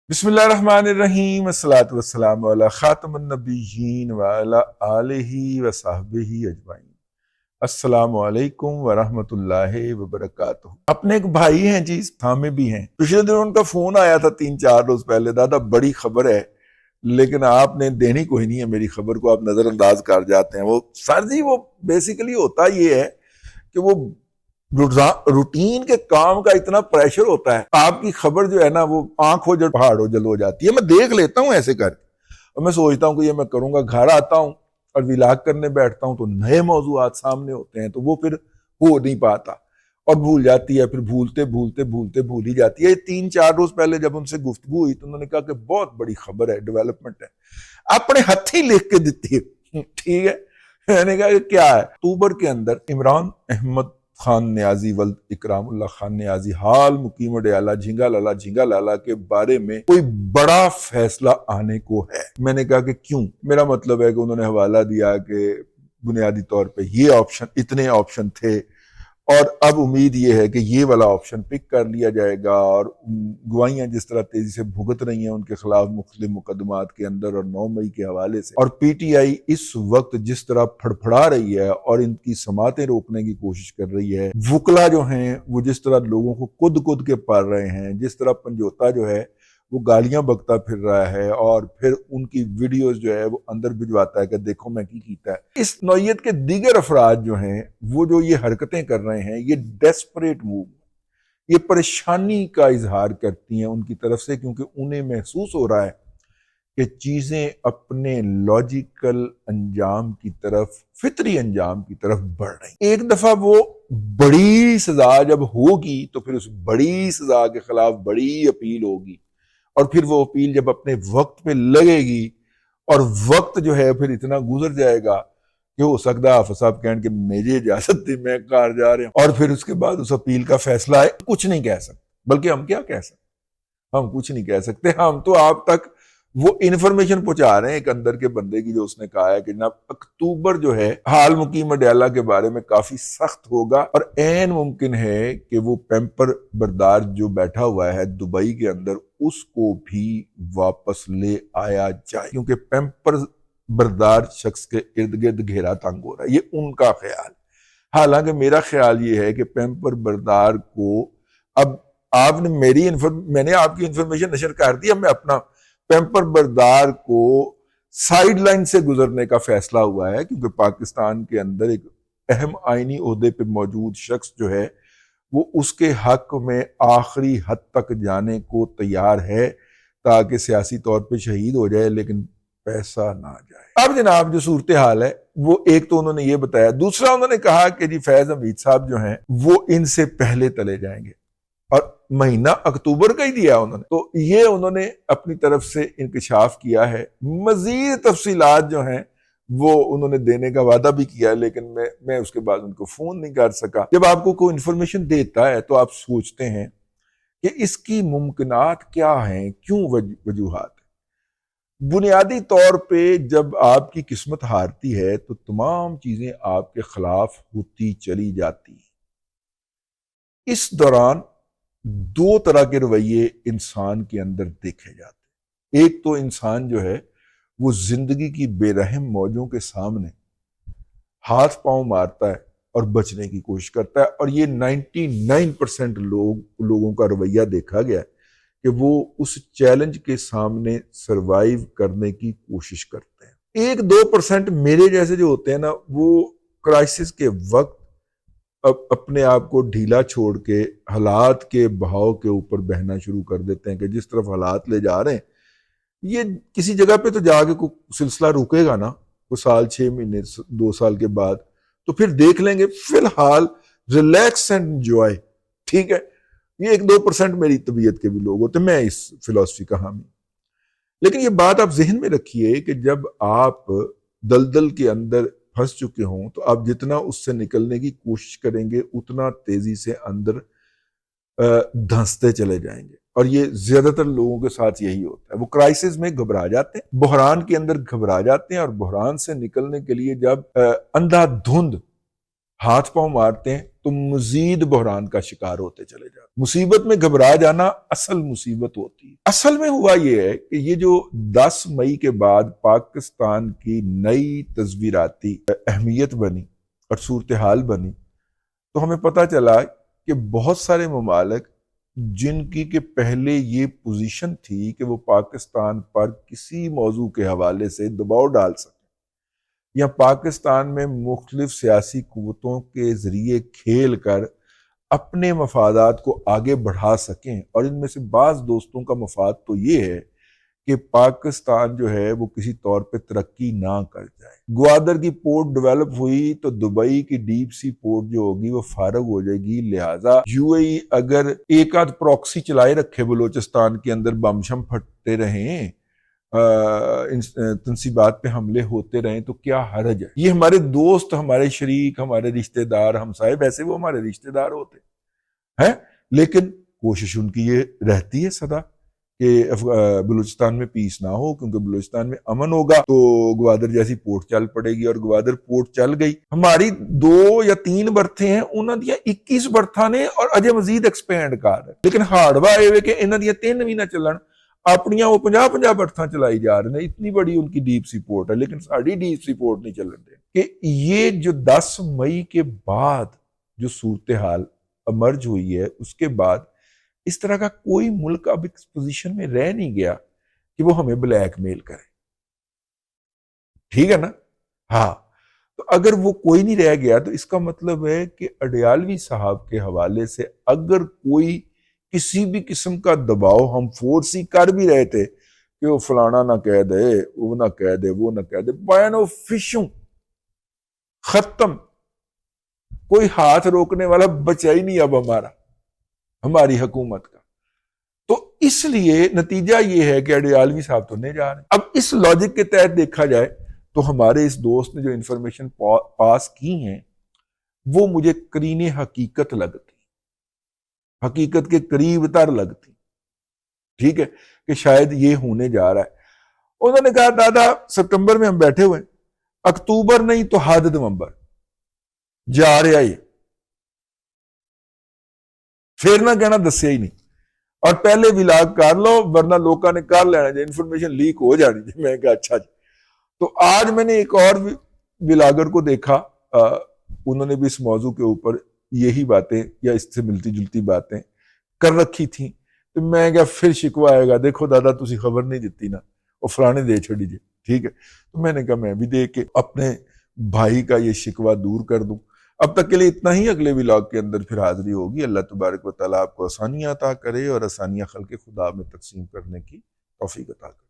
بسم اللہ الرحمن الرحیم، الصلاۃ والسلام علی خاتم النبیین وعلی آلہ وصحبہ اجمعین۔ السلام علیکم ورحمۃ اللہ وبرکاتہ۔ اپنے ایک بھائی ہیں جی، ہمیں بھی ہیں، پچھلے دن ان کا فون آیا تھا 3-4 روز پہلے، دادا بڑی خبر ہے لیکن آپ نے دینی کوئی نہیں ہے، میری خبر کو آپ نظر انداز کر جاتے ہیں۔ وہ سر جی، وہ بیسیکلی ہوتا یہ ہے کہ وہ روٹین کے کام کا اتنا پریشر ہوتا ہے، آپ کی خبر جو ہے نا وہ آنکھ ہو جو پہاڑ ہو جل ہو جاتی ہے۔ میں دیکھ لیتا ہوں ایسے کر کے اور میں سوچتا ہوں کہ یہ میں کروں گا، گھر آتا ہوں اور ولاگ کرنے بیٹھتا ہوں تو نئے موضوعات سامنے ہوتے ہیں، تو وہ پھر ہو نہیں پاتا اور بھول جاتی ہے، پھر بھولتے بھولتے بھولتے بھول ہی جاتی ہے۔ 3-4 روز پہلے جب ان سے گفتگو ہوئی تو انہوں نے کہا کہ بہت بڑی خبر ہے، ڈیولپمنٹ ہے، اپنے ہتھی لکھ کے دیتی ہے۔ ٹھیک ہے، میں نے کہا کہ کیا ہے؟ اکتوبر کے اندر عمران احمد خان نیازی ولد اکرام اللہ خان نیازی حال مقیم ڈیالہ جھنگا لالا کے بارے میں کوئی بڑا فیصلہ آنے کو ہے۔ میں نے کہا کہ کیوں؟ میرا مطلب ہے کہ انہوں نے حوالہ دیا کہ بنیادی طور پہ یہ آپشن، اتنے آپشن تھے اور اب امید یہ ہے کہ یہ والا آپشن پک کر لیا جائے گا، اور گواہیاں جس طرح تیزی سے بھگت رہی ہیں ان کے خلاف مختلف مقدمات کے اندر اور 9 مئی کے حوالے سے، اور پی ٹی آئی اس وقت جس طرح پھڑپھڑا رہی ہے اور ان کی سماعتیں روکنے کی کوشش کر رہی ہے، وکلا جو ہیں وہ جس طرح لوگوں کو کد کے پال رہے ہیں، جس طرح پنجوتا جو ہے وہ گالیاں بکتا پھر رہا ہے اور پھر ان کی ویڈیوز جو ہے وہ اندر بھجواتا ہے کہ دیکھو میں کی کیتا ہے۔ اس نوعیت کے دیگر افراد جو ہیں وہ جو یہ حرکتیں کر رہے ہیں، یہ ڈیسپریٹ موو، یہ پریشانی کا اظہار کرتی ہیں ان کی طرف سے، کیونکہ انہیں محسوس ہو رہا ہے کہ چیزیں اپنے لاجیکل انجام کی طرف، فطری انجام کی طرف بڑھ رہی۔ ایک دفعہ وہ بڑی سزا جب ہوگی تو پھر اس بڑی سزا کے خلاف بڑی اپیل ہوگی، اور پھر وہ اپیل جب اپنے وقت پہ لگے گی اور وقت جو ہے پھر اتنا گزر جائے گا کہ ہو سکتا ہے حافظ صاحب کہیں کہ میری اجازت تھی میں کار جا رہے ہیں، اور پھر اس کے بعد اس اپیل کا فیصلہ ہے، کچھ نہیں کہہ سکتے۔ بلکہ ہم کیا کہہ سکتے؟ ہم کچھ نہیں کہہ سکتے، ہم تو آپ تک وہ انفارمیشن پہنچا رہے ہیں ایک اندر کے بندے کی جو اس نے کہا ہے کہ جناب اکتوبر جو ہے حال مقیم ڈیالہ کے بارے میں کافی سخت ہوگا، اور عین ممکن ہے کہ وہ پیمپر بردار جو بیٹھا ہوا ہے دبئی کے اندر اس کو بھی واپس لے آیا جائے، کیونکہ پیمپر بردار شخص کے ارد گرد گھیرا تنگ ہو رہا ہے، یہ ان کا خیال۔ حالانکہ میرا خیال یہ ہے کہ پیمپر بردار کو اب آپ نے میں نے آپ کی انفارمیشن نشر کر دی، اب میں اپنا پیمپر بردار کو سائیڈ لائن سے گزرنے کا فیصلہ ہوا ہے، کیونکہ پاکستان کے اندر ایک اہم آئینی عہدے پہ موجود شخص جو ہے وہ اس کے حق میں آخری حد تک جانے کو تیار ہے تاکہ سیاسی طور پہ شہید ہو جائے لیکن پیسہ نہ جائے۔ اب جناب جو صورتحال ہے وہ ایک تو انہوں نے یہ بتایا، دوسرا انہوں نے کہا کہ جی فیض حمید صاحب جو ہیں وہ ان سے پہلے تلے جائیں گے، اور مہینہ اکتوبر کا ہی دیا انہوں نے، تو یہ انہوں نے اپنی طرف سے انکشاف کیا ہے۔ مزید تفصیلات جو ہیں وہ انہوں نے دینے کا وعدہ بھی کیا، لیکن میں اس کے بعد ان کو فون نہیں کر سکا۔ جب آپ کو کوئی انفارمیشن دیتا ہے تو آپ سوچتے ہیں کہ اس کی ممکنات کیا ہیں، کیوں وجوہات ہیں۔ بنیادی طور پہ جب آپ کی قسمت ہارتی ہے تو تمام چیزیں آپ کے خلاف ہوتی چلی جاتی ہیں۔ اس دوران 2 طرح کے رویے انسان کے اندر دیکھے جاتے ہیں۔ ایک تو انسان جو ہے وہ زندگی کی بے رحم موجوں کے سامنے ہاتھ پاؤں مارتا ہے اور بچنے کی کوشش کرتا ہے، اور یہ 99% لوگوں کا رویہ دیکھا گیا ہے کہ وہ اس چیلنج کے سامنے سروائیو کرنے کی کوشش کرتے ہیں۔ 1-2% میرے جیسے جو ہوتے ہیں نا، وہ کرائسس کے وقت اپنے آپ کو ڈھیلا چھوڑ کے حالات کے بہاؤ کے اوپر بہنا شروع کر دیتے ہیں کہ جس طرف حالات لے جا رہے ہیں یہ کسی جگہ پہ تو جا کے کوئی سلسلہ رکے گا نا، وہ سال 6 مہینے 2 سال کے بعد تو پھر دیکھ لیں گے، فی الحال ریلیکس اینڈ انجوائے۔ ٹھیک ہے، یہ 1-2% میری طبیعت کے بھی لوگ ہوتے ہیں، میں اس فلسفی کا حامی۔ لیکن یہ بات آپ ذہن میں رکھیے کہ جب آپ دلدل کے اندر پھنس چکے ہوں تو آپ جتنا اس سے نکلنے کی کوشش کریں گے اتنا تیزی سے اندر دھنستے چلے جائیں گے، اور یہ زیادہ تر لوگوں کے ساتھ یہی ہوتا ہے۔ وہ کرائسس میں گھبرا جاتے ہیں، بحران کے اندر گھبرا جاتے ہیں، اور بحران سے نکلنے کے لیے جب اندھا دھند ہاتھ پاؤں مارتے ہیں تو مزید بحران کا شکار ہوتے چلے جاتے۔ مصیبت میں گھبرا جانا اصل مصیبت ہوتی ہے۔ اصل میں ہوا یہ ہے کہ یہ جو 10 مئی کے بعد پاکستان کی نئی تصویراتی اہمیت بنی اور صورتحال بنی، تو ہمیں پتہ چلا کہ بہت سارے ممالک جن کی کہ پہلے یہ پوزیشن تھی کہ وہ پاکستان پر کسی موضوع کے حوالے سے دباؤ ڈال سکیں یا پاکستان میں مختلف سیاسی قوتوں کے ذریعے کھیل کر اپنے مفادات کو آگے بڑھا سکیں، اور ان میں سے بعض دوستوں کا مفاد تو یہ ہے کہ پاکستان جو ہے وہ کسی طور پہ ترقی نہ کر جائے۔ گوادر کی پورٹ ڈیولپ ہوئی تو دبئی کی ڈیپ سی پورٹ جو ہوگی وہ فارغ ہو جائے گی، لہٰذا یو اے ای اگر ایک آدھ پروکسی چلائے رکھے بلوچستان کے اندر، بم شم پھٹتے رہیں، تنصیبات پہ حملے ہوتے رہیں، تو کیا حرج ہے؟ یہ ہمارے دوست، ہمارے شریک، ہمارے رشتہ دار، ہمسائے، ویسے وہ ہمارے رشتہ دار ہوتے ہیں، لیکن کوشش ان کی یہ رہتی ہے سدا کہ بلوچستان میں پیس نہ ہو، کیونکہ بلوچستان میں امن ہوگا تو گوادر جیسی پورٹ چل پڑے گی، اور گوادر پورٹ چل گئی۔ ہماری 2 یا 3 برتھیں ہیں، انہاں دیا 21 برتھاں نے اور اجے مزید ایکسپینڈ کر رہے، لیکن ہارڈوا اے کہ انہاں دیا 3 بھی نہ چلن، اپنیاں وہ 50 برتھاں چلائی جا رہے ہیں، اتنی بڑی ان کی ڈیپ سی پورٹ ہے، لیکن ساڑی ڈیپ سی پورٹ نہیں چلن دے۔ کہ یہ جو 10 مئی کے بعد جو صورتحال امرج ہوئی ہے، اس کے بعد اس طرح کا کوئی ملک اب اس پوزیشن میں رہ نہیں گیا کہ وہ ہمیں بلیک میل کرے، ٹھیک ہے نا؟ ہاں، تو اگر وہ کوئی نہیں رہ گیا تو اس کا مطلب ہے کہ اڈیالوی صاحب کے حوالے سے اگر کوئی کسی بھی قسم کا دباؤ ہم فورس ہی کر بھی رہے تھے کہ وہ فلانا نہ کہہ دے، وہ نہ کہہ دے، وہ نہ کہہ دے، بین و فشوں ختم، کوئی ہاتھ روکنے والا بچا ہی نہیں اب ہماری حکومت کا۔ تو اس لیے نتیجہ یہ ہے کہ اڈیالوی صاحب تو نہیں جا رہے۔ اب اس لاجک کے تحت دیکھا جائے تو ہمارے اس دوست نے جو انفارمیشن پاس کی ہیں وہ مجھے قرین حقیقت لگتی، حقیقت کے قریب تر لگتی، ٹھیک ہے، کہ شاید یہ ہونے جا رہا ہے۔ انہوں نے کہا دادا ستمبر میں ہم بیٹھے ہوئے، اکتوبر نہیں تو حد نومبر جا رہا یہ، پھر نہ کہنا دسیا ہی نہیں، اور پہلے ولاگ کر لو ورنہ لوکاں نے کر لینا جی، انفارمیشن لیک ہو جانی جی۔ میں کہا اچھا جی۔ تو آج میں نے ایک اور ولاگر کو دیکھا، انہوں نے بھی اس موضوع کے اوپر یہی باتیں یا اس سے ملتی جلتی باتیں کر رکھی تھیں، تو میں کہا پھر شکوہ آئے گا، دیکھو دادا تسی خبر نہیں دیتی نا، اور فلانے دے چھڑی جی، ٹھیک ہے۔ تو میں نے کہا میں بھی دے کے اپنے بھائی کا یہ شکوہ دور کر دوں۔ اب تک کے لیے اتنا ہی، اگلے ولاگ کے اندر پھر حاضری ہوگی۔ اللہ تبارک و تعالیٰ آپ کو آسانیاں عطا کرے اور آسانیاں خلق خدا میں تقسیم کرنے کی توفیق عطا کرے۔